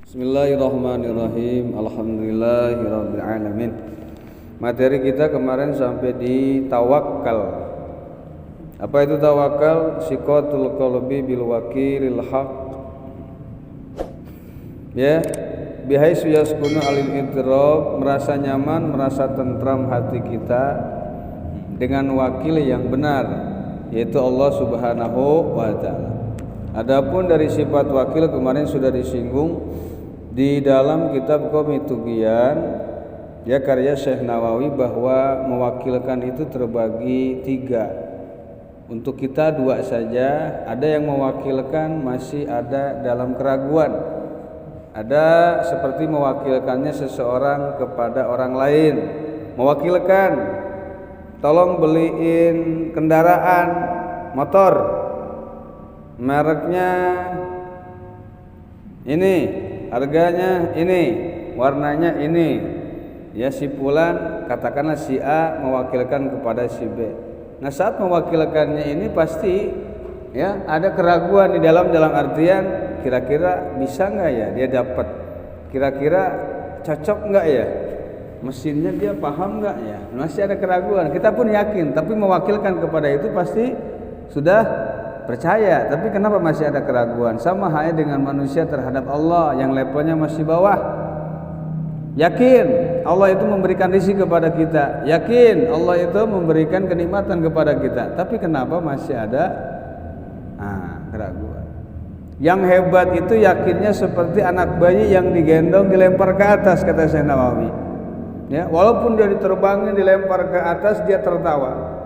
Bismillahirrahmanirrahim. Alhamdulillahirabbil alamin. Materi kita kemarin sampai di tawakal. Apa itu tawakal? Siqatul qalbi bil wakilil haq. Ya, bihaisu yaskunu alil idrob, merasa nyaman, merasa tentram hati kita dengan wakil yang benar, yaitu Allah Subhanahu wa taala. Adapun dari sifat wakil kemarin sudah disinggung di dalam kitab Qomit Tughyan, ya, karya Syekh Nawawi, bahwa mewakilkan itu terbagi tiga. Untuk kita dua saja. Ada yang mewakilkan masih ada dalam keraguan. Ada seperti mewakilkannya seseorang kepada orang lain. Mewakilkan, tolong beliin kendaraan motor, mereknya ini, harganya ini, warnanya ini. Ya, si fulan, katakanlah si A mewakilkan kepada si B. Nah, saat mewakilkannya ini pasti ya ada keraguan di dalam artian kira-kira bisa nggak ya dia dapat, kira-kira cocok nggak ya, mesinnya dia paham nggak ya, masih ada keraguan. Kita pun yakin, tapi mewakilkan kepada itu pasti sudah percaya, tapi kenapa masih ada keraguan? Sama halnya dengan manusia terhadap Allah yang levelnya masih bawah. Yakin Allah itu memberikan rezeki kepada kita, yakin Allah itu memberikan kenikmatan kepada kita, tapi kenapa masih ada keraguan? Yang hebat itu yakinnya seperti anak bayi yang digendong dilempar ke atas, kata Syekh Nawawi. Ya, walaupun dia diterbangin dilempar ke atas, dia tertawa.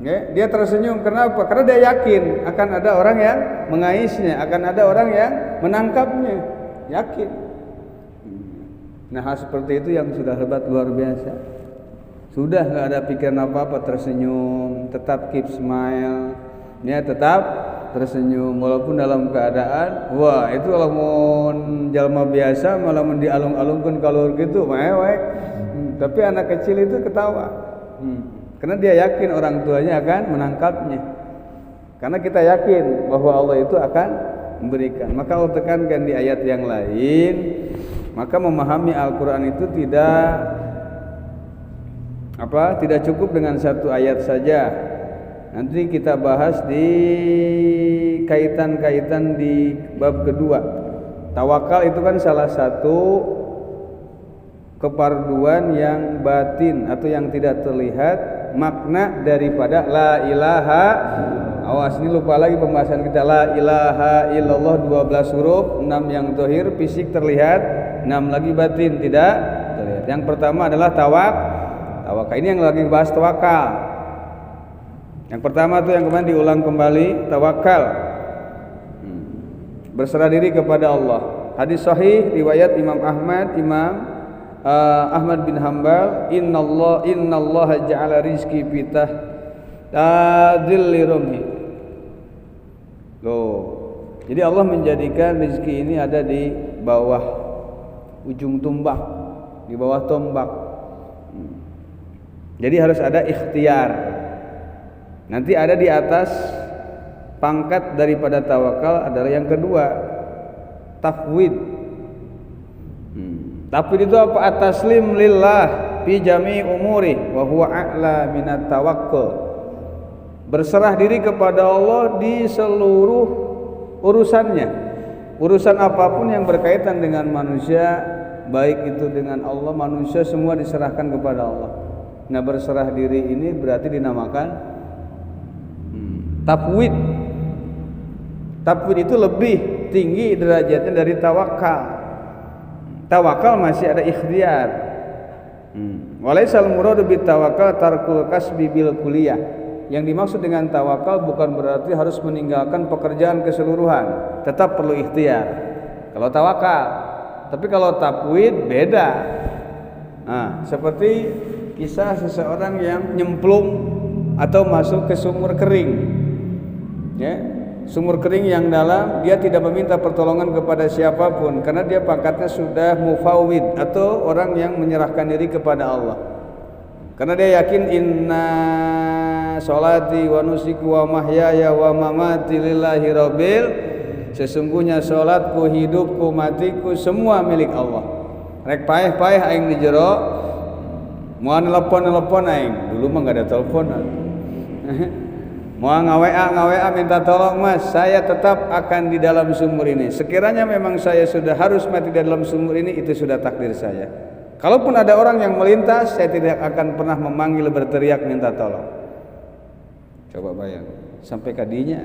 Ya, dia tersenyum. Kenapa? Karena dia yakin akan ada orang yang mengaisnya, akan ada orang yang menangkapnya. Yakin. Nah, hal seperti itu yang sudah hebat, luar biasa. Sudah nggak ada pikiran apa-apa, tersenyum, tetap keep smile, ya, tetap tersenyum walaupun dalam keadaan wah itu kalau mau jalma biasa malah dialung-alungkan kalau gitu mewek. Tapi anak kecil itu ketawa. Karena dia yakin orang tuanya akan menangkapnya. Karena kita yakin bahwa Allah itu akan memberikan. Maka Allah tekankan di ayat yang lain, maka memahami Al-Quran itu tidak cukup dengan satu ayat saja. Nanti kita bahas di kaitan-kaitan di bab kedua. Tawakal itu kan salah satu keparduan yang batin atau yang tidak terlihat, makna daripada la ilaha. Awas, ini lupa lagi pembahasan kita. La ilaha illallah 12 huruf, 6 yang zahir fisik terlihat, 6 lagi batin tidak terlihat. Yang pertama adalah tawakal. Ini yang lagi bahas tawakal. Yang pertama tuh yang kemarin diulang kembali, tawakal. Berserah diri kepada Allah. Hadis sahih riwayat Imam Ahmad bin Hanbal, innallaha ja'ala rizqi pitah tadilli rumhi. Loh. Jadi Allah menjadikan rezeki ini ada di bawah ujung tombak, di bawah tombak. Jadi harus ada ikhtiar. Nanti ada di atas pangkat daripada tawakal adalah yang kedua, tafwid. Tafwid itu apa? At-taslim lillah fi jami' umuri wa huwa a'la minat tawakkul. Berserah diri kepada Allah di seluruh urusannya. Urusan apapun yang berkaitan dengan manusia, baik itu dengan Allah, manusia semua diserahkan kepada Allah. Nah, berserah diri ini berarti dinamakan tafwid. Tafwid itu lebih tinggi derajatnya dari tawakal. Tawakal masih ada ikhtiar. Walaisal muradu bit tawakal tarkul kasbi bil kulliyah. Yang dimaksud dengan tawakal bukan berarti harus meninggalkan pekerjaan keseluruhan, tetap perlu ikhtiar kalau tawakal. Tapi kalau tafwid beda. Nah, seperti kisah seseorang yang nyemplung atau masuk ke sumur kering, ya, sumur kering yang dalam, dia tidak meminta pertolongan kepada siapapun karena dia pangkatnya sudah mufawwid atau orang yang menyerahkan diri kepada Allah. Karena dia yakin inna sholati wa nusuki wa mahyaya wa mamati lillahi rabbil Sesungguhnya salatku, hidupku, matiku semua milik Allah. Rek paeh-paeh aing di jero, moal nelpon aing. Dulu mah enggak ada telepon. Moal ngawa minta tolong Mas, saya tetap akan di dalam sumur ini. Sekiranya memang saya sudah harus mati di dalam sumur ini, itu sudah takdir saya. Kalaupun ada orang yang melintas, saya tidak akan pernah memanggil berteriak minta tolong. Coba bayang, sampai kadinya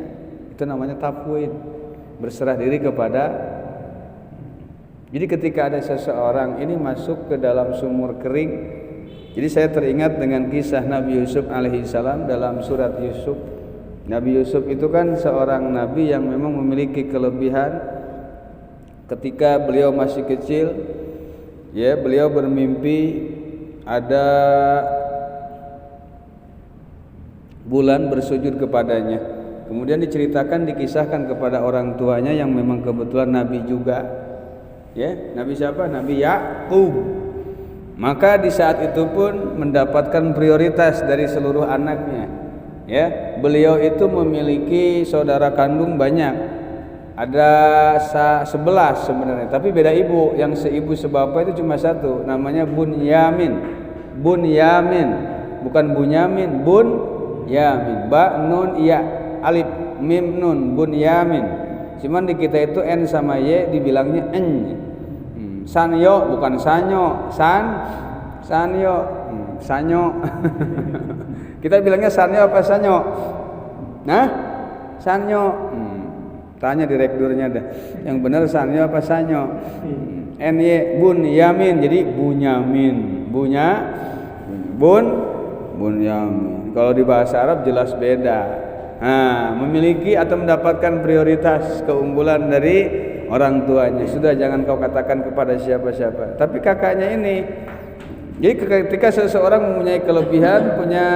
itu namanya tafwid, berserah diri kepada. Jadi ketika ada seseorang ini masuk ke dalam sumur kering, jadi saya teringat dengan kisah Nabi Yusuf alaihissalam dalam surat Yusuf. Nabi Yusuf itu kan seorang nabi yang memang memiliki kelebihan. Ketika beliau masih kecil, ya, beliau bermimpi ada bulan bersujud kepadanya. Kemudian diceritakan, dikisahkan kepada orang tuanya yang memang kebetulan nabi juga. Ya, nabi siapa? Nabi Yakub. Maka di saat itu pun mendapatkan prioritas dari seluruh anaknya. Ya, beliau itu memiliki saudara kandung banyak. Ada 11 sebenarnya, tapi beda ibu. Yang seibu sebapak itu cuma satu, namanya Bunyamin. Bunyamin, bukan Bunyamin, Bunyamin. Ba nun ya, alif mim nun, Bunyamin. Cuman di kita itu n sama y dibilangnya n. Sanyo bukan sanyo, sanyo, sanyo. Kita bilangnya sanyo apa sanyo? Nah, sanyo. Tanya direkturnya dah. Yang benar sanyo apa sanyo? NY Bunyamin, jadi Bunyamin. Bunyamin. Kalau di bahasa Arab jelas beda. Nah, memiliki atau mendapatkan prioritas keunggulan dari orang tuanya. Sudah, jangan kau katakan kepada siapa-siapa. Tapi kakaknya ini. Jadi ketika seseorang mempunyai kelebihan, punya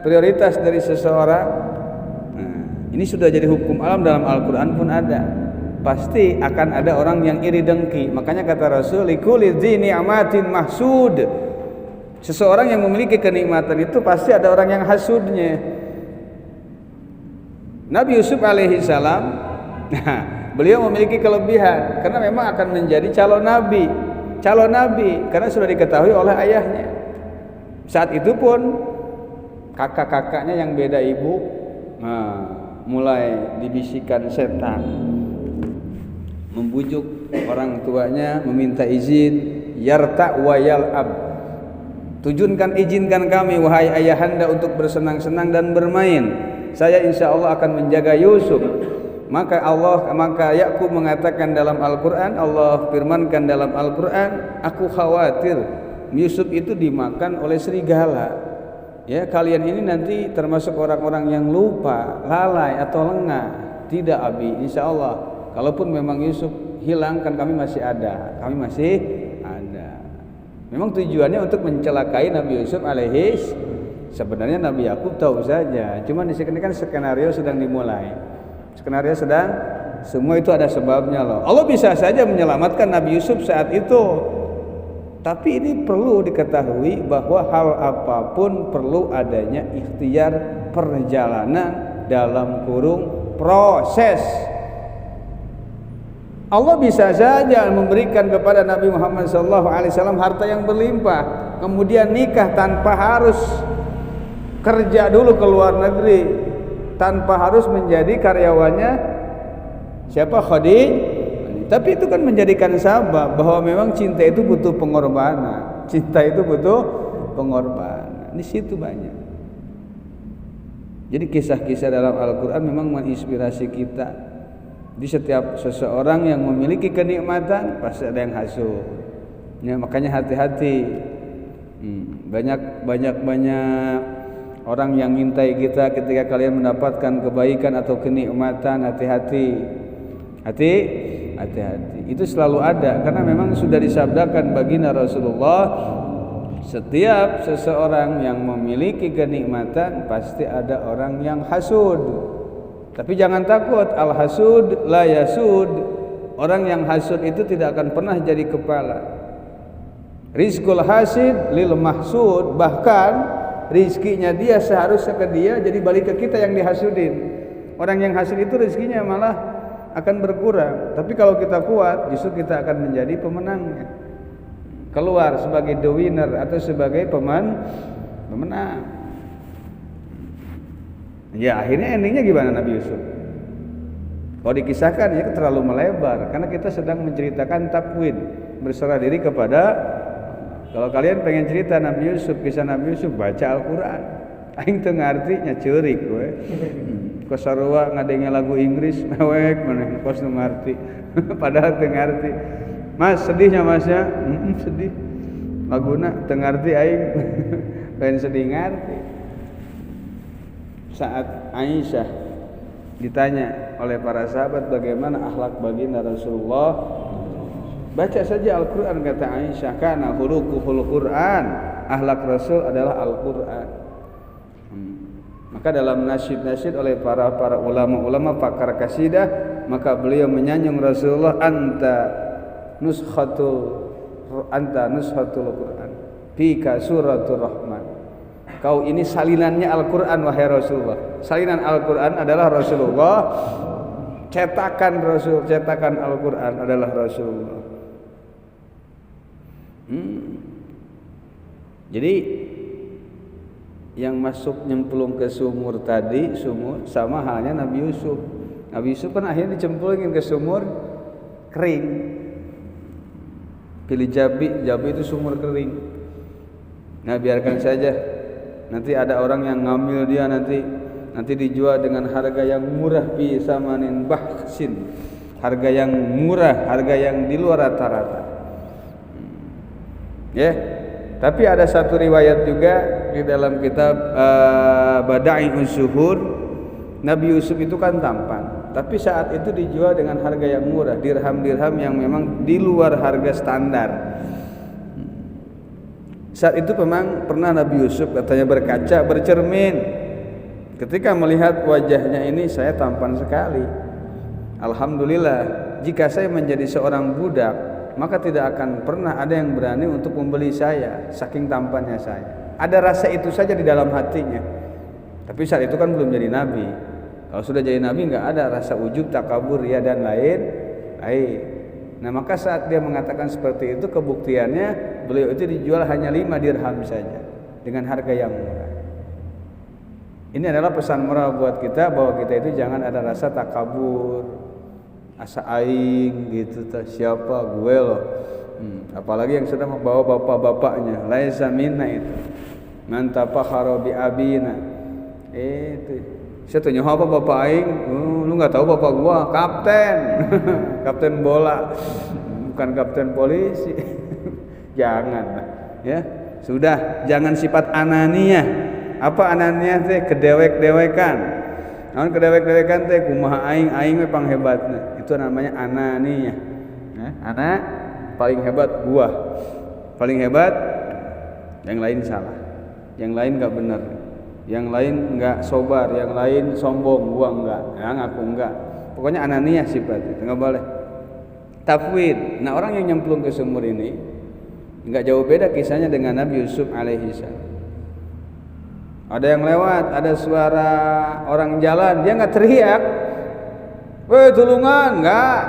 prioritas dari seseorang, ini sudah jadi hukum alam, dalam Al-Quran pun ada. Pasti akan ada orang yang iri dengki. Makanya kata Rasul, likulli dzi ni'matin mahsud. Seseorang yang memiliki kenikmatan itu pasti ada orang yang hasudnya. Nabi Yusuf alaihissalam, beliau memiliki kelebihan karena memang akan menjadi calon nabi karena sudah diketahui oleh ayahnya. Saat itu pun kakak-kakaknya yang beda ibu, mulai dibisikkan setan, membujuk orang tuanya meminta izin, yarta wa yal'ab, izinkan kami wahai ayahanda untuk bersenang-senang dan bermain. Saya insya Allah akan menjaga Yusuf. Maka Yakub mengatakan dalam Al-Quran, Allah firmankan dalam Al-Quran, aku khawatir Yusuf itu dimakan oleh serigala. Ya, kalian ini nanti termasuk orang-orang yang lupa, lalai atau lengah. Tidak Abi, insya Allah. Kalaupun memang Yusuf hilang, kan kami masih ada. Memang tujuannya untuk mencelakai Nabi Yusuf alaihis. Sebenarnya Nabi Yakub tahu saja. Cuma di sini kan skenario sedang dimulai. Semua itu ada sebabnya loh. Allah bisa saja menyelamatkan Nabi Yusuf saat itu. Tapi ini perlu diketahui bahwa hal apapun perlu adanya ikhtiar perjalanan dalam kurung proses. Allah bisa saja memberikan kepada Nabi Muhammad SAW harta yang berlimpah, kemudian nikah tanpa harus kerja dulu ke luar negeri, tanpa harus menjadi karyawannya siapa? Khadijah. Tapi itu kan menjadikan sabab bahwa memang cinta itu butuh pengorbanan. Di situ banyak. Jadi kisah-kisah dalam Al-Quran memang menginspirasi kita. Di setiap seseorang yang memiliki kenikmatan pasti ada yang hasud. Ya, makanya hati-hati. Banyak orang yang ngintai kita ketika kalian mendapatkan kebaikan atau kenikmatan. Hati-hati. Itu selalu ada, karena memang sudah disabdakan baginda Rasulullah, setiap seseorang yang memiliki kenikmatan pasti ada orang yang hasud. Tapi jangan takut, al hasud la yasud. Orang yang hasud itu tidak akan pernah jadi kepala. Rizqul hasid lil mahsud, bahkan rizkinya dia seharusnya ke dia, jadi balik ke kita yang dihasudin. Orang yang hasud itu rizkinya malah akan berkurang. Tapi kalau kita kuat, justru kita akan menjadi pemenangnya. Keluar sebagai the winner atau sebagai pemenang. Ya akhirnya endingnya gimana Nabi Yusuf? Kalau dikisahkan ya terlalu melebar, karena kita sedang menceritakan takwin, berserah diri kepada. Kalau kalian pengen cerita Nabi Yusuf, kisah Nabi Yusuf, baca Al-Quran. Aing teu ngarti nya ceurik we. Kosarua ngadenge lagu Inggris mewek maneh kos nu ngarti. Padahal teu ngarti. Mas sedihnya Masnya? Sedih. Laguna teu ngarti aing. Pengen sedih ngarti. Saat Aisyah ditanya oleh para sahabat bagaimana akhlak baginda Rasulullah, baca saja Al-Quran, kata Aisyah, kana khuluquhul Quran, akhlak Rasul adalah Al-Quran. Maka dalam nasyid-nasyid oleh para ulama-ulama pakar kasidah, maka beliau menyanjung Rasulullah, anta nuskhatul Quran fika suratul Rahman. Kau ini salinannya Al-Quran wahai Rasulullah. Salinan Al-Quran adalah Rasulullah, cetakan Al-Quran adalah Rasulullah. Jadi yang masuk nyemplung ke sumur tadi, sumur sama halnya Nabi Yusuf. Nabi Yusuf kan akhirnya dicemplungin ke sumur kering. Pilih jabi itu sumur kering. Nah biarkan saja. Nanti ada orang yang ngambil dia, nanti dijual dengan harga yang murah, bi samanin bahsin. Harga yang murah, harga yang di luar rata-rata. Ya. Tapi ada satu riwayat juga di dalam kitab Bada'i'us Zuhur, Nabi Yusuf itu kan tampan, tapi saat itu dijual dengan harga yang murah, dirham-dirham yang memang di luar harga standar. Saat itu memang pernah Nabi Yusuf katanya berkaca, bercermin. Ketika melihat wajahnya ini, saya tampan sekali. Alhamdulillah, jika saya menjadi seorang budak, maka tidak akan pernah ada yang berani untuk membeli saya, saking tampannya saya. Ada rasa itu saja di dalam hatinya. Tapi saat itu kan belum jadi nabi. Kalau sudah jadi nabi enggak ada rasa ujub, takabur, ria dan lain. Nah maka saat dia mengatakan seperti itu, kebuktiannya beliau itu dijual hanya 5 dirham saja dengan harga yang murah. Ini adalah pesan moral buat kita, bahwa kita itu jangan ada rasa takabur, asa aing gitu, siapa gue loh. Apalagi yang sudah membawa bapak-bapaknya, laisa minna itu. Man tafakhara bi abina. Itu. Saya tanya apa bapak aing? Lu enggak tahu bapak gua, kapten. Kapten bola. Bukan kapten polisi. Jangan, ya. Sudah, jangan sifat ananiyah. Apa ananiyah teh? Kedewek-dewekan. Namun kedewek-dewekan teh kumaha aing we panghebatna. Itu namanya ananiyah. Nah, anak paling hebat gua. Paling hebat, yang lain salah. Yang lain enggak benar. Yang lain enggak sobar, yang lain sombong, gua enggak. Ya ngaku enggak. Pokoknya ananiyah sifatnya, enggak boleh. Tafwid. Nah, orang yang nyemplung ke sumur ini enggak jauh beda kisahnya dengan Nabi Yusuf alaihi salam. Ada yang lewat, ada suara orang jalan, dia enggak teriak. "Woi, tulungan!" Enggak.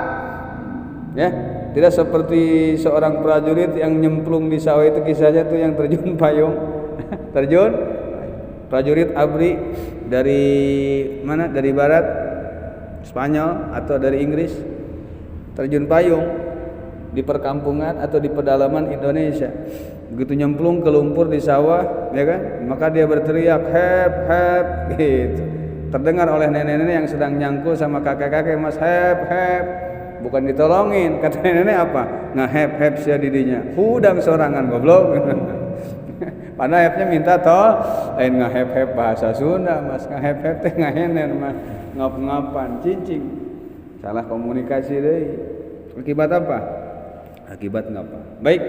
Ya, tidak seperti seorang prajurit yang nyemplung di sawah itu kisahnya tuh yang terjun payung. Terjun prajurit ABRI dari mana? Dari barat Spanyol atau dari Inggris, terjun payung di perkampungan atau di pedalaman Indonesia. Begitu nyemplung ke lumpur di sawah, ya kan? Maka dia berteriak hep hep gitu. Terdengar oleh nenek-nenek yang sedang nyangkul sama kakek-kakek, "Mas hep hep." Bukan ditolongin, kata nenek apa? Ngahep hep sia didinya. Hudang sorangan goblok. Padahal hepnya minta tol, lain ngahep hep bahasa Sunda, Mas. Ngahep hep teh ngahenen mah ngap-ngapan, cincing. Salah komunikasi deui. Akibat apa? Akibat ngapa? Baik,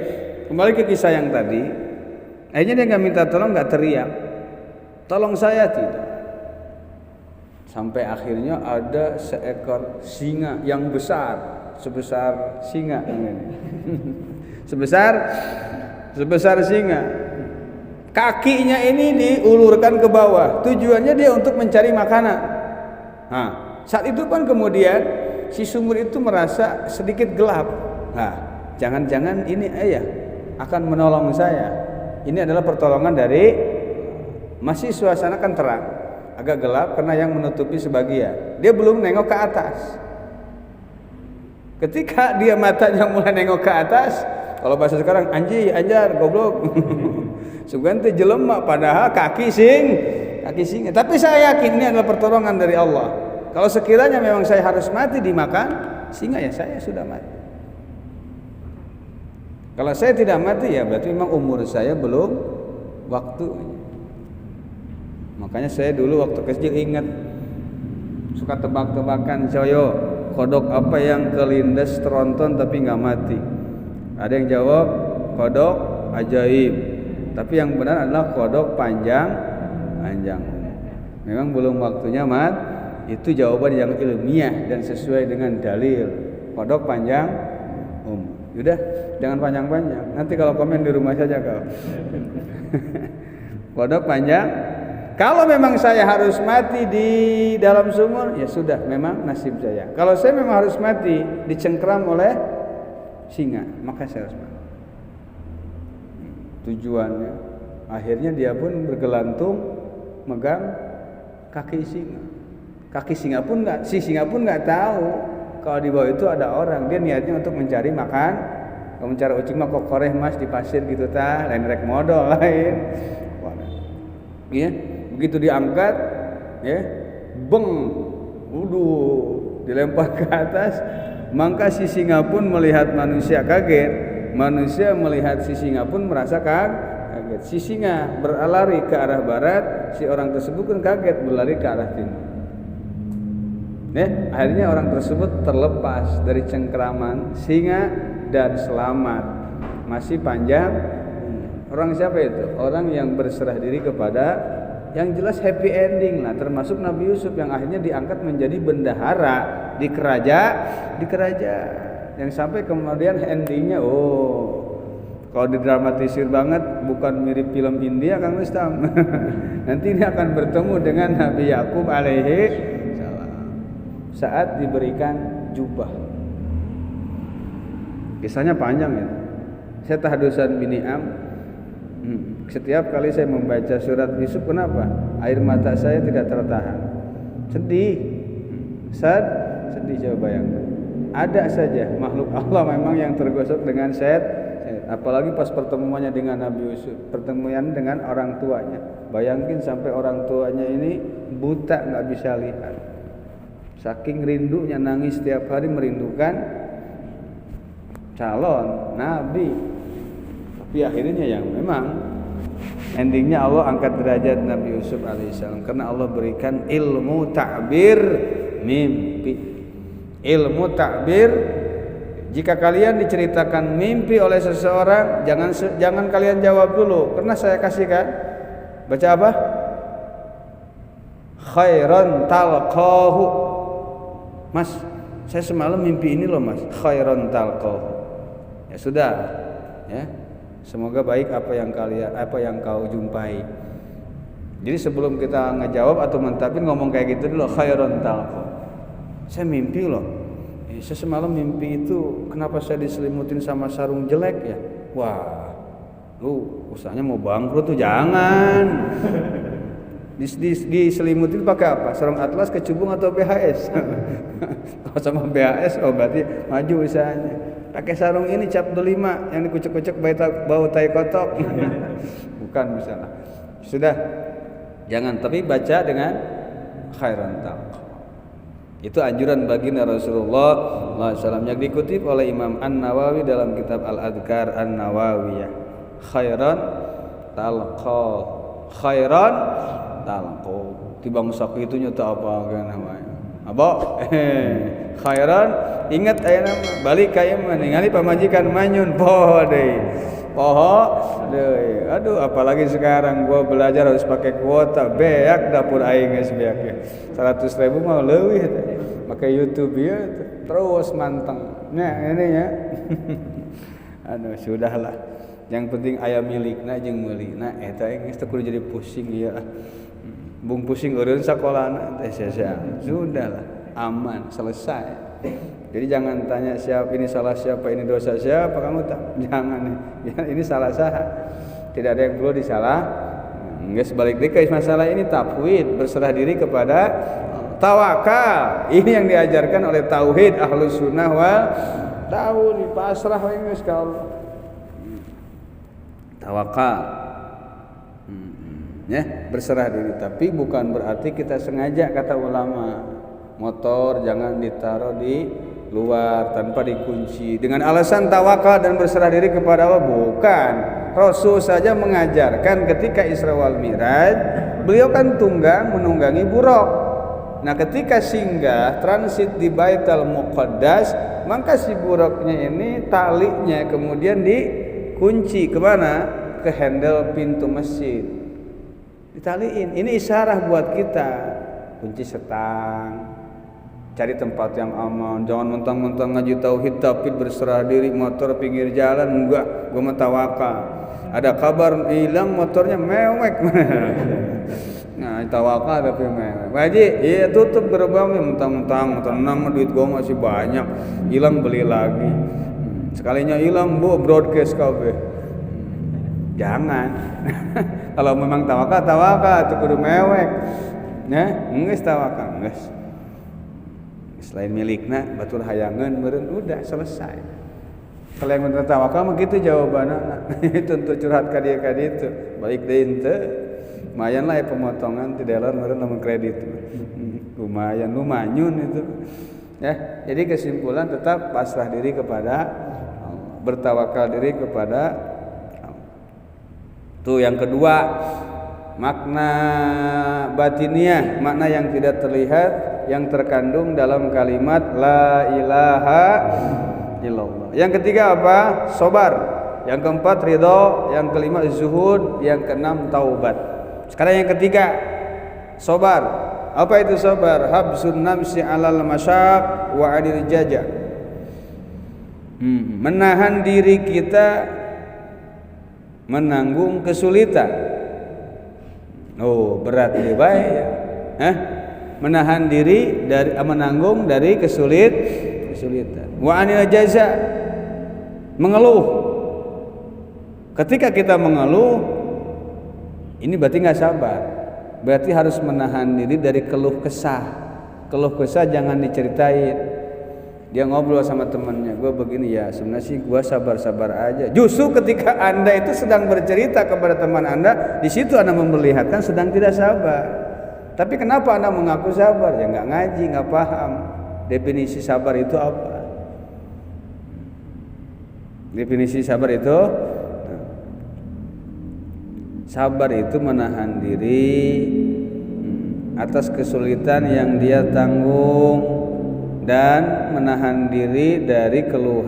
kembali ke kisah yang tadi. Akhirnya dia enggak minta tolong, enggak teriak. Tolong saya, tidak. Sampai akhirnya ada seekor singa yang besar, sebesar singa ini. sebesar singa. Kakinya ini diulurkan ke bawah. Tujuannya dia untuk mencari makanan. Nah, saat itu kan kemudian si sumur itu merasa sedikit gelap. Nah, jangan-jangan ini ayah akan menolong saya. Ini adalah pertolongan dari, masih suasana kan terang, agak gelap karena yang menutupi sebagian. Dia belum nengok ke atas. Ketika dia matanya mulai nengok ke atas, kalau bahasa sekarang anji, anjar, goblok. Sugante jelema padahal kaki singa. Tapi saya yakin ini adalah pertolongan dari Allah. Kalau sekiranya memang saya harus mati dimakan singa, ya saya sudah mati. Kalau saya tidak mati, ya berarti memang umur saya belum waktunya. Makanya saya dulu waktu kecil ingat suka tebak-tebakan, coyo kodok apa yang kelindes teronton tapi nggak mati. Ada yang jawab kodok ajaib, tapi yang benar adalah kodok panjang. Memang belum waktunya itu jawaban yang ilmiah dan sesuai dengan dalil. Kodok panjang Udah, jangan panjang-panjang. Nanti kalau komen di rumah saja kau. Kodok panjang. Kalau memang saya harus mati di dalam sumur, ya sudah, memang nasib saya. Kalau saya memang harus mati dicengkram oleh singa, maka saya harus mati. Tujuannya, akhirnya dia pun bergelantung megang kaki singa. Kaki singa pun si singa pun nggak tahu kalau di bawah itu ada orang. Dia niatnya untuk mencari makan. Kalau mencari ucing mah kok koreh mas di pasir gitu lain rek modal lain. Ya, begitu diangkat, ya, dilempar ke atas, maka si singa pun melihat manusia kaget. Manusia melihat si singa pun merasa kaget. Si singa berlari ke arah barat, si orang tersebut pun kaget berlari ke arah timur. Akhirnya orang tersebut terlepas dari cengkraman singa dan selamat. Masih panjang. Orang siapa itu? Orang yang berserah diri kepada, yang jelas happy ending lah, termasuk Nabi Yusuf yang akhirnya diangkat menjadi bendahara di kerajaan. Yang sampai kemudian endingnya, kalau didramatisir banget, bukan mirip film India Kang Rustam. Nanti ini akan bertemu dengan Nabi Yakub alaihi salam saat diberikan jubah. Kisahnya panjang ya. Saya tahdusan bini setiap kali saya membaca surat Yusuf, kenapa? Air mata saya tidak tertahan. Sedih. Sedih, coba bayangkan. Ada saja makhluk Allah memang yang tergosok dengan apalagi pas pertemuannya dengan Nabi Yusuf, pertemuan dengan orang tuanya. Bayangin sampai orang tuanya ini buta, nggak bisa lihat. Saking rindunya nangis setiap hari merindukan calon nabi. Tapi akhirnya yang memang endingnya Allah angkat derajat Nabi Yusuf alaihissalam karena Allah berikan ilmu ta'bir mimpi. Ilmu ta'bir, jika kalian diceritakan mimpi oleh seseorang, jangan kalian jawab dulu, karena saya kasihkan. Baca apa? Khairan talqahu. Mas, saya semalam mimpi ini loh mas, khairan talqahu. Ya sudah, ya. Semoga baik apa yang kau jumpai. Jadi sebelum kita ngejawab atau mentapin, ngomong kayak gitu dulu, khairan talqahu. Saya mimpi loh. Saya semalam mimpi itu, kenapa saya diselimutin sama sarung jelek ya? Wah, lu usahanya mau bangkrut tuh, jangan. Diselimutin pakai apa? Sarung atlas, kecubung atau BHS? Kalau sama BHS, berarti maju usahanya. Pakai sarung ini cap 25 yang dikucek-kucek bau tai kotok. Bukan misalnya. Sudah, jangan, tapi baca dengan khairan talq. Itu anjuran baginda Rasulullah SAW yang dikutip oleh Imam An-Nawawi dalam kitab Al-Adhkar An-Nawawiyah. Khairan talqa, khairan talqa. Tibang sak itu nyata apa kan namanya? Apa? Khairan, ingat aya nama balik ka ieu ningali pamajikan manyun poho deui. Aduh, apalagi sekarang gua belajar harus pakai kuota, beak dapur aing geus beak ya. 100.000 mah leuwih teh. Pakai YouTube ya terus manteng. Nah, ini ya. Aduh, sudahlah. Yang penting aya milikna jeung meulina eta geus teu kudu jadi pusing ieu. Bung pusing eureun sakolana teh sia-sia. Sudahlah, aman, selesai. Jadi jangan tanya siapa ini salah siapa, ini dosa siapa, kamu tak jangan ini salah saya. Tidak ada yang perlu disalah. Enggak sebaliknya ke masalah ini tafwid, berserah diri kepada tawakal. Ini yang diajarkan oleh tauhid Ahlus Sunnah wal Tauhid, pasrah wae geus ka Allah. Tawakal. Ya, berserah diri, tapi bukan berarti kita sengaja, kata ulama. Motor jangan ditaruh di luar tanpa dikunci dengan alasan tawakal dan berserah diri kepada Allah, bukan. Rasul saja mengajarkan ketika Isra wal Mi'raj, beliau kan menunggangi buraq. Nah, ketika singgah transit di Baitul Muqaddas, maka si buraqnya ini talinya kemudian dikunci kemana? Ke handle pintu masjid. Ditaliin. Ini isyarah buat kita. Kunci setang. Cari tempat yang aman, jangan mentang-mentang ngaji tauhid tapi berserah diri motor pinggir jalan, enggak, gua mah tawakal. Ada kabar hilang motornya mewek. Nah, tawakal tapi mewek. Haji, iya tutup gerbangnya mentang-mentang tenang duit gua masih banyak. Hilang beli lagi. Sekalinya hilang bu broadcast kabeh. Jangan. Kalau memang tawakal kudu mewek. Nah, geus tawakal, geus. Selain milikna batur hayangan meureun udah selesai. Kalau yang bener tawakal mah kitu jawabanna. Itu untuk curhat ka dieu ka ditu. Balik deui teu. Lumayan lah ya pemotongan ti dealer meureun lamun kredit. Lumayan lumanyun itu. Ya, jadi kesimpulan tetap pasrah diri kepada Allah, bertawakal diri kepada Allah. Tuh yang kedua, makna batiniah, makna yang tidak terlihat yang terkandung dalam kalimat la ilaha illallah. Yang ketiga apa? Sabar. Yang keempat ridho, yang kelima zuhud, yang keenam taubat. Sekarang yang ketiga, sabar. Apa itu sabar? Habsun nafsi 'alal masyaq wa 'anil jaja. Menahan diri kita menanggung kesulitan. Oh, berat ya, baik ya. Menahan diri dari menanggung dari kesulitan. Wa anil jaza, mengeluh. Ketika kita mengeluh, ini berarti nggak sabar. Berarti harus menahan diri dari keluh kesah. Keluh kesah jangan diceritain. Dia ngobrol sama temannya, gue begini ya, sebenarnya sih gue sabar-sabar aja. Justru ketika Anda itu sedang bercerita kepada teman Anda, di situ Anda memperlihatkan sedang tidak sabar. Tapi kenapa Anda mengaku sabar? Ya nggak ngaji, nggak paham definisi sabar itu apa. Definisi sabar itu, sabar itu menahan diri atas kesulitan yang dia tanggung dan menahan diri dari keluh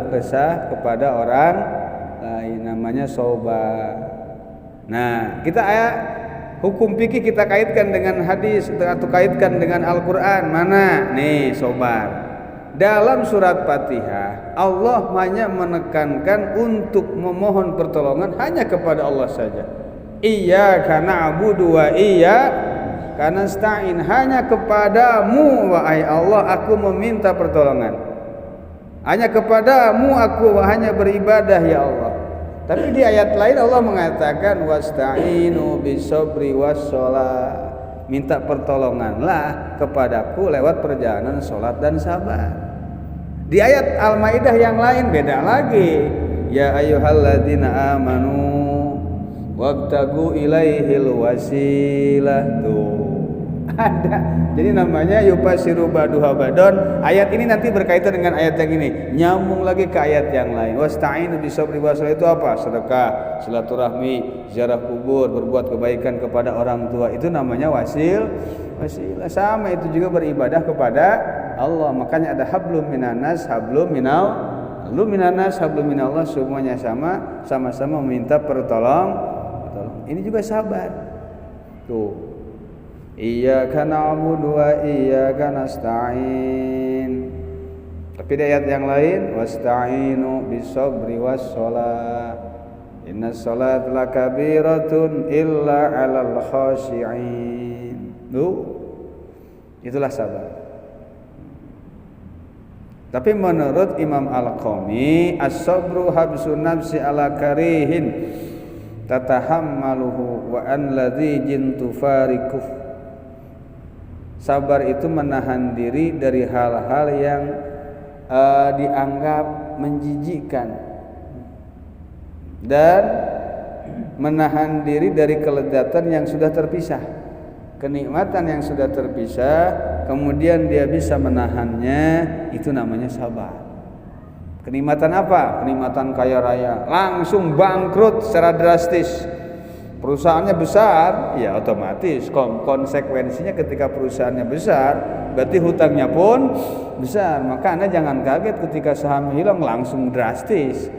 kesah kepada orang lain, namanya sabar. Nah, kita hukum fikih kita kaitkan dengan hadis atau kaitkan dengan Al-Qur'an. Mana? Nih, sabar. Dalam surat Fatihah, Allah hanya menekankan untuk memohon pertolongan hanya kepada Allah saja. Iyyaka na'budu wa iyyaka nasta'in. Hanya kepadamu wahai Allah aku meminta pertolongan. Hanya kepadamu aku hanya beribadah ya Allah. Tapi di ayat lain Allah mengatakan wasta'inu bisabri wassholat. Minta pertolonganlah kepadaku lewat perjalanan salat dan sabar. Di ayat Al-Maidah yang lain beda lagi. Ya ayyuhalladzina amanu wabtagu ilaihil wasilah. Tuh ada. Jadi namanya yupasiru baduha badon. Ayat ini nanti berkaitan dengan ayat yang ini, nyambung lagi ke ayat yang lain. Wasta'inu bisabri wassalah itu apa? Sedekah, silaturahmi, ziarah kubur, berbuat kebaikan kepada orang tua. Itu namanya wasilah. Sama itu juga beribadah kepada Allah. Makanya ada hablum minanas, hablum minanas, hablum minallah, semuanya sama-sama meminta pertolongan. Ini juga sabar. Tuh. Iyyaka na'budu wa iyyaka nasta'in. Tapi di ayat yang lain wasta'inu bisabri wassholah. Innas sholata lakabiratun illa 'alal khashi'in. Itulah sabar. Tapi menurut Imam Al-Qami, as-sabru habsun nafsi ala karihin tatahammaluhu wa an ladhijin tufarikuh. Sabar itu menahan diri dari hal-hal yang dianggap menjijikkan dan menahan diri dari kelezatan yang sudah terpisah, kenikmatan yang sudah terpisah, kemudian dia bisa menahannya, itu namanya sabar. Kenikmatan apa? Kenikmatan kaya raya, langsung bangkrut secara drastis. Perusahaannya besar, ya otomatis konsekuensinya ketika perusahaannya besar, berarti hutangnya pun besar. Maka Anda jangan kaget ketika saham hilang langsung drastis.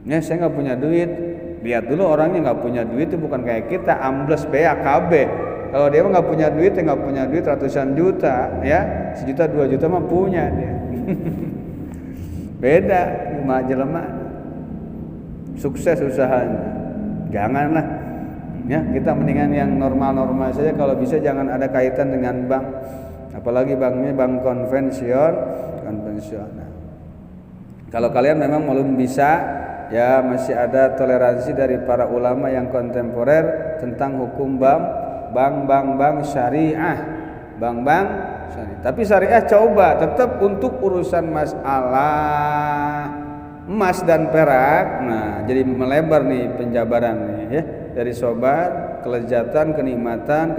Ya saya nggak punya duit. Lihat dulu orangnya nggak punya duit itu bukan kayak kita ambles BAKB. Kalau dia nggak punya duit, ya nggak punya duit ratusan juta, ya 1 juta 2 juta mah punya dia. Beda cuma jelema sukses usahanya. Janganlah, ya kita mendingan yang normal-normal saja. Kalau bisa jangan ada kaitan dengan bank, apalagi banknya bank konvensional. Kalau kalian memang belum bisa, ya masih ada toleransi dari para ulama yang kontemporer tentang hukum bank syariah, bank syariah. Tapi syariah coba tetap untuk urusan masalah emas dan perak. Nah, jadi melebar nih penjabaran nih ya, dari sobat, kelezatan, kenikmatan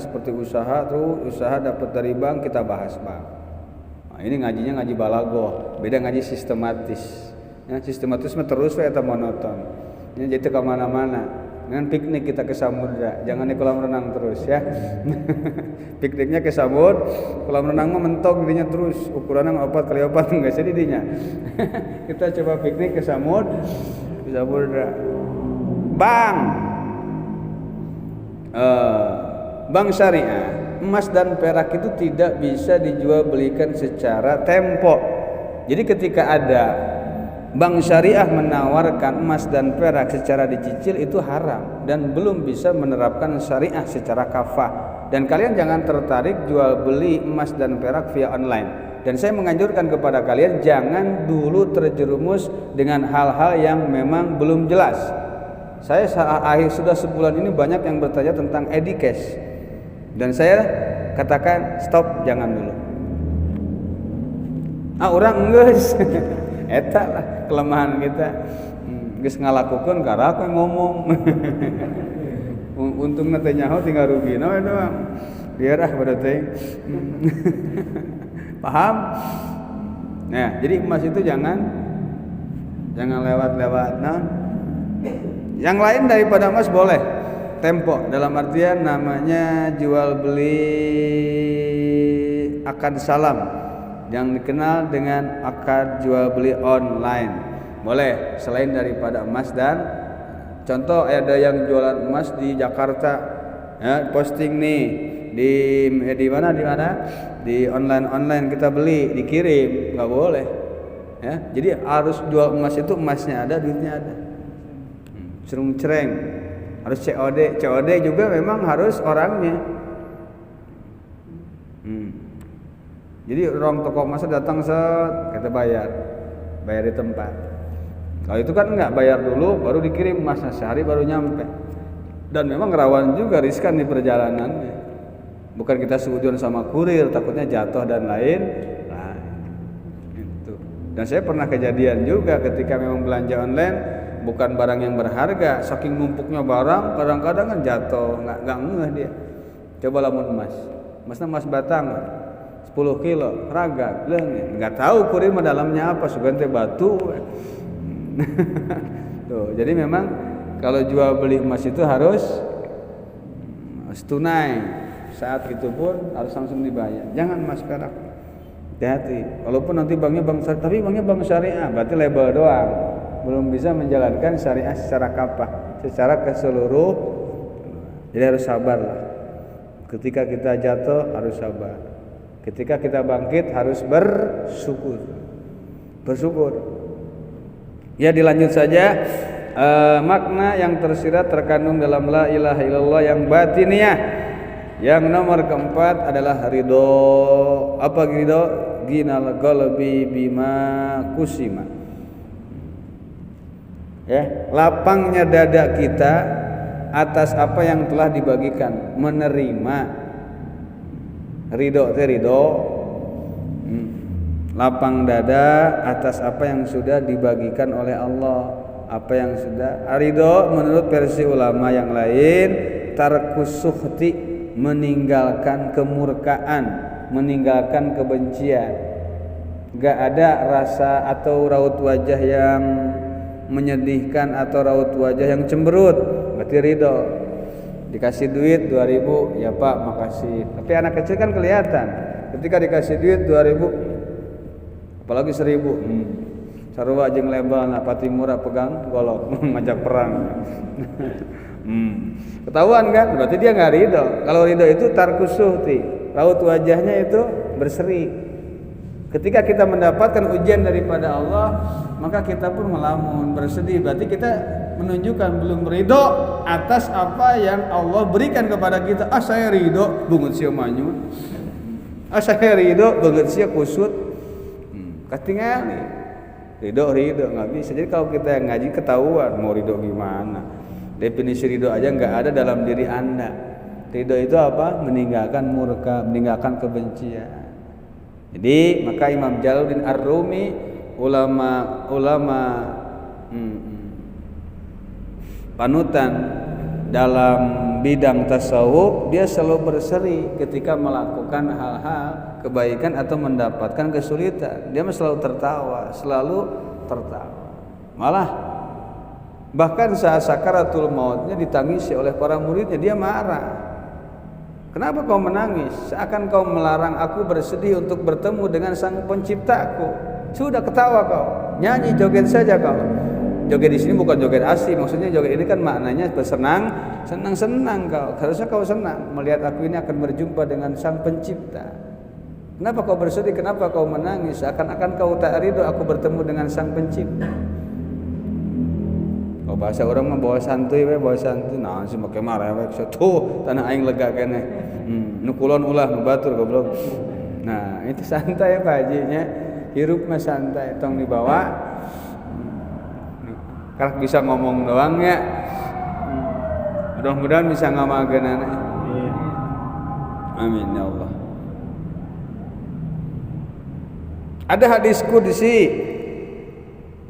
seperti usaha, terus usaha dapat dari bank kita bahas bank. Nah, ini ngajinya ngaji balagoh, beda ngaji sistematis. Ya, sistematis mah terus eta monoton. Ini jadi ke mana-mana. Dengan piknik kita ke samudra, jangan di kolam renang terus ya. Pikniknya ke samud, kolam renang mah mentok dirinya terus, ukurannya 4x4 enggak jadi dinya. Kita coba piknik ke samud, ke samudra. Bank syariah, emas dan perak itu tidak bisa dijual belikan secara tempo. Jadi ketika ada bank syariah menawarkan emas dan perak secara dicicil itu haram dan belum bisa menerapkan syariah secara kafah. Dan kalian jangan tertarik jual beli emas dan perak via online. Dan saya menganjurkan kepada kalian jangan dulu terjerumus dengan hal-hal yang memang belum jelas. Saya sudah sebulan ini banyak yang bertanya tentang Edicash. Dan saya katakan stop, jangan dulu. Orang geus. Eta lah kelemahan kita. Geus ngalakukeun karena aku yang ngomong. Untungna teh nyaho tinggal rugina we doang. Biarah pada teh. Paham? Nah, jadi emas itu jangan lewat-lewat. Nah, yang lain daripada emas boleh. Tempo dalam artian namanya jual beli akad salam yang dikenal dengan akad jual beli online boleh selain daripada emas. Dan contoh ada yang jualan emas di Jakarta ya, posting nih di mana di online kita beli dikirim, nggak boleh ya. Jadi harus jual emas itu emasnya ada, duitnya ada, serung cereng, harus COD juga memang harus orangnya. Jadi orang toko emas datang kita bayar di tempat. Kalau itu kan enggak, bayar dulu baru dikirim emasnya, sehari baru nyampe. Dan memang rawan juga, riskan di perjalanannya. Bukan kita seujun sama kurir, takutnya jatuh dan lain. Nah, itu. Dan saya pernah kejadian juga ketika memang belanja online bukan barang yang berharga, saking numpuknya barang kadang-kadang kan jatuh, enggak ngeh dia. Coba lamun emasnya emas batang 10 kilo raga, nggak tahu kurir mah dalamnya apa, sugan teh batu. Tuh, jadi memang kalau jual beli emas itu harus tunai, saat itu pun harus langsung dibayar. Jangan emas perak, hati-hati. Walaupun nanti banknya bank syariah, tapi banknya bank syariah, berarti label doang, belum bisa menjalankan syariah secara kafah, secara keseluruh. Jadi harus sabar lah. Ketika kita jatuh harus sabar. Ketika kita bangkit harus bersyukur. Ya, dilanjut saja. Makna yang tersirat terkandung dalam la ilaha illallah yang batiniyah. Yang nomor keempat adalah ridho. Apa ridho? ginal qalbi bima kusima. Ya, lapangnya dada kita atas apa yang telah dibagikan, menerima ridho lapang dada atas apa yang sudah dibagikan oleh Allah, apa yang sudah ridho. Menurut versi ulama yang lain, tarkus sukhti, meninggalkan kemurkaan, meninggalkan kebencian. Gak ada rasa atau raut wajah yang menyedihkan atau raut wajah yang cemberut, berarti ridho. Dikasih duit 2.000, ya Pak makasih. Tapi anak kecil kan kelihatan, ketika dikasih duit 2.000 apalagi 1.000, sarua jeung lebal na pati murah pegang golok ngajak perang. Ketahuan kan, berarti dia nggak ridho. Kalau ridho itu tarkus suhti, raut wajahnya itu berseri. Ketika kita mendapatkan ujian daripada Allah, maka kita pun melamun, bersedih. Berarti kita menunjukkan belum ridho atas apa yang Allah berikan kepada kita. Saya ridho bungut sia manyun, saya ridho bungut sia kusut. Ketinggalan ridho nggak bisa. Jadi kalau kita yang ngaji ketahuan mau ridho gimana. Definisi ridho aja nggak ada dalam diri Anda. Ridho itu apa? Meninggalkan murka, meninggalkan kebencian. Jadi maka Imam Jalaluddin Ar-Rumi, ulama panutan dalam bidang tasawuf, dia selalu berseri ketika melakukan hal-hal kebaikan atau mendapatkan kesulitan. Dia selalu tertawa. Malah bahkan saat sakaratul mautnya ditangisi oleh para muridnya, dia marah. Kenapa kau menangis? Seakan kau melarang aku bersedih untuk bertemu dengan sang penciptaku. Sudah ketawa kau, nyanyi joget saja kau. Joget di sini bukan joget asli, maksudnya joget ini kan maknanya bersenang, senang kau. Harusnya kau senang melihat aku ini akan berjumpa dengan sang pencipta. Kenapa kau bersedih? Kenapa kau menangis? Seakan-akan kau tak ridho aku bertemu dengan sang pencipta. Kalau bahasa orang mah bawa santuy, nah sih make marah we tuh tanah aing lega kene. Nu kulon ulah nu batur goblok. Nah, itu santai Pak Haji nya. Hirup mah santai, tong dibawa. Kalau bisa ngomong doang ya. Mudah-mudahan bisa ngamageunana. Amin ya Allah.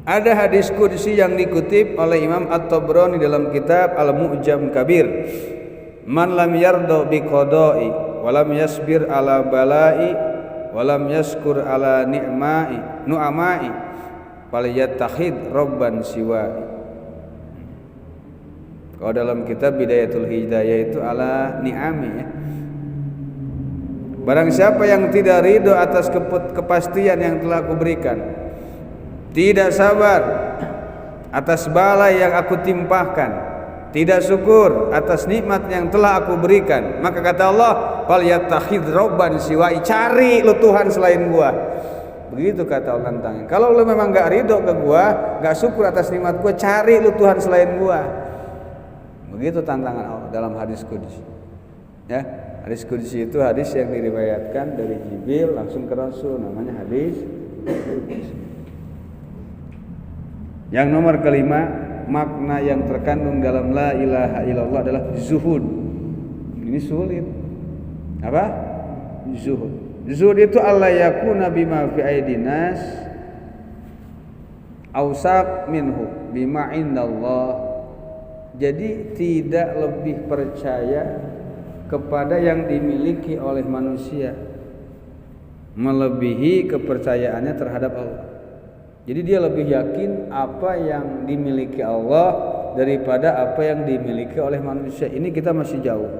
Ada hadis qudsi yang dikutip oleh Imam At-Tabrani dalam kitab Al-Mu'jam Kabir. Man lam yarda bi qada'i wa lam yasbir ala bala'i wa lam yaskur ala nu'ama'i falyattakhid rabban siwa'i. Kalau dalam kitab Bidayatul Hidayah itu ala ni'ami ya. Barang siapa yang tidak ridho atas kepastian yang telah aku berikan, tidak sabar atas bala yang aku timpahkan, tidak syukur atas nikmat yang telah aku berikan, maka kata Allah, falyattakhid rabban siwa'i, cari lu Tuhan selain gua. Begitu kata Allah tentang. Kalau lu memang enggak ridho ke gua, enggak syukur atas nikmat gua, cari lu Tuhan selain gua. Begitu tantangan Allah dalam hadis qudsi. Ya, hadis qudsi itu hadis yang diriwayatkan dari Jibril langsung ke Rasul, namanya hadis qudsi. Yang nomor kelima, makna yang terkandung dalam la ilaha illallah adalah zuhud. Ini sulit. Apa? Zuhud. Zuhud itu alla yakuna bima fi aidinas awsaq minhu bima indallah. Jadi tidak lebih percaya kepada yang dimiliki oleh manusia melebihi kepercayaannya terhadap Allah. Jadi dia lebih yakin apa yang dimiliki Allah daripada apa yang dimiliki oleh manusia. Ini kita masih jauh.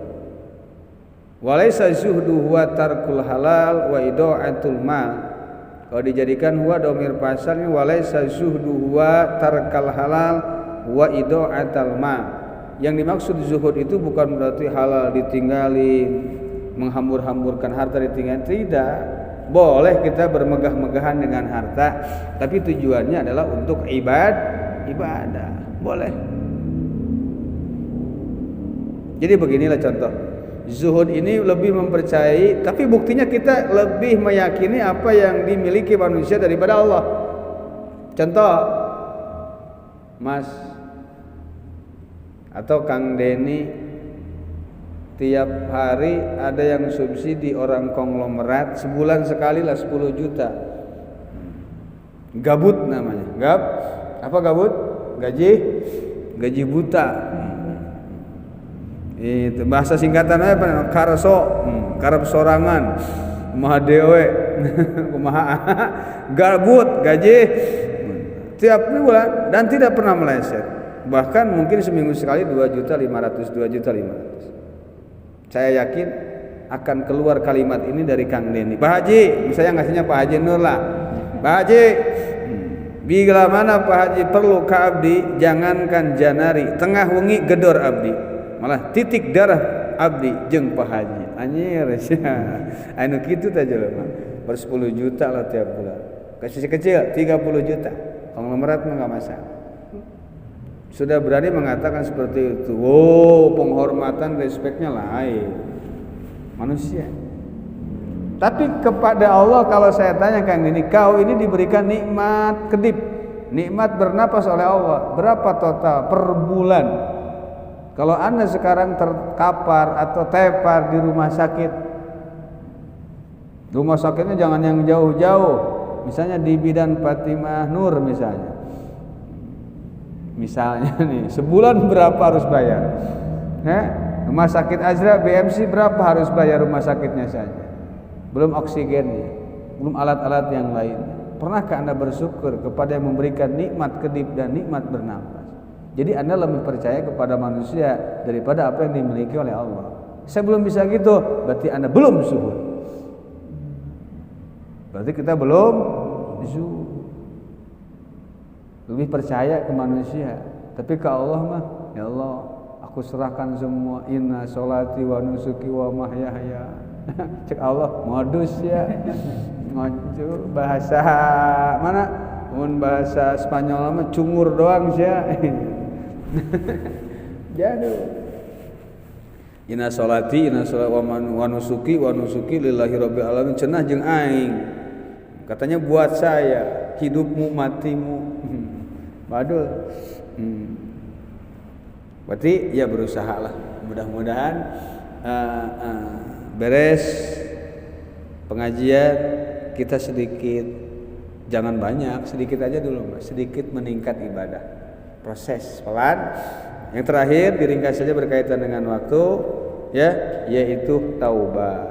Walaysa zuhdu huwa tarkul halal wa idaatul mal. Kalau dijadikan huwa dhamir fasalnya, walaysa zuhdu huwa tarkal halal wa idaatul mal. Yang dimaksud zuhud itu bukan berarti halal ditinggalin, menghambur-hamburkan harta ditinggalin, tidak. Boleh kita bermegah-megahan dengan harta, tapi tujuannya adalah untuk ibadah. Boleh. Jadi beginilah contoh. Zuhud ini lebih mempercayai, tapi buktinya kita lebih meyakini apa yang dimiliki manusia daripada Allah. Contoh, Mas atau Kang Denny tiap hari ada yang subsidi orang konglomerat sebulan sekali lah 10 juta. Gabut namanya. Apa gabut? Gaji buta. Itu bahasa singkatannya apa? Karso, karep sorangan, kumaha dewe, kumaha gabut, gaji tiap bulan dan tidak pernah meleset. Bahkan mungkin seminggu sekali 2.500.000. Saya yakin akan keluar kalimat ini dari Kang Denny. Pak Haji, misalnya ngasihnya Pak Haji Nur lah. Pak Haji, bila mana Pak Haji perlu ka abdi, jangankan janari, tengah wengi gedor abdi. Malah titik darah abdi jeung Pak Haji. Anjir sia. Anu kitu teh jelema. Per 10 juta lah tiap bulan. Kecil-kecil 30 juta. Konglomerat mah enggak masalah. Sudah berani mengatakan seperti itu. Wow, penghormatan, respeknya lain. Manusia. Tapi kepada Allah kalau saya tanyakan ini, kau ini diberikan nikmat kedip, nikmat bernapas oleh Allah. Berapa total per bulan? Kalau Anda sekarang terkapar atau tepar di rumah sakit, rumah sakitnya jangan yang jauh-jauh, misalnya di Bidan Fatimah Nur misalnya nih, sebulan berapa harus bayar? Rumah sakit Azra BMC berapa harus bayar rumah sakitnya saja? Belum oksigennya, belum alat-alat yang lain. Pernahkah Anda bersyukur kepada yang memberikan nikmat kedip dan nikmat bernapas? Jadi Anda lebih percaya kepada manusia daripada apa yang dimiliki oleh Allah. Saya belum bisa gitu, berarti Anda belum zuhud. Berarti kita belum zuhud. Lebih percaya ke manusia, tapi ke Allah mah, ya Allah, aku serahkan semua, inna sholati wa nusuki wa mahyaya. Cek Allah, modus ya. Ngojo bahasa mana? Mun bahasa Spanyol mah cungur doang sia. Jatuh. Inna sholati wa nusuki lillahi rabbil alamin, cenah jeung aing. Katanya buat saya, hidupmu matimu. Badul. Berarti ya berusahalah. Mudah-mudahan beres pengajian kita sedikit, jangan banyak, sedikit aja dulu, sedikit meningkat ibadah. Proses pelan. Yang terakhir diringkas saja berkaitan dengan waktu, ya, yaitu taubat.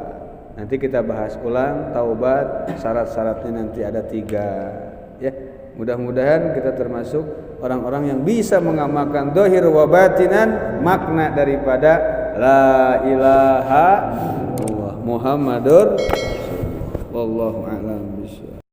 Nanti kita bahas ulang taubat, syarat-syaratnya nanti ada 3, ya. Mudah-mudahan kita termasuk orang-orang yang bisa mengamalkan zahir wa batinan makna daripada la ilaha illallah Muhammadur wallahu a'lam bishawab.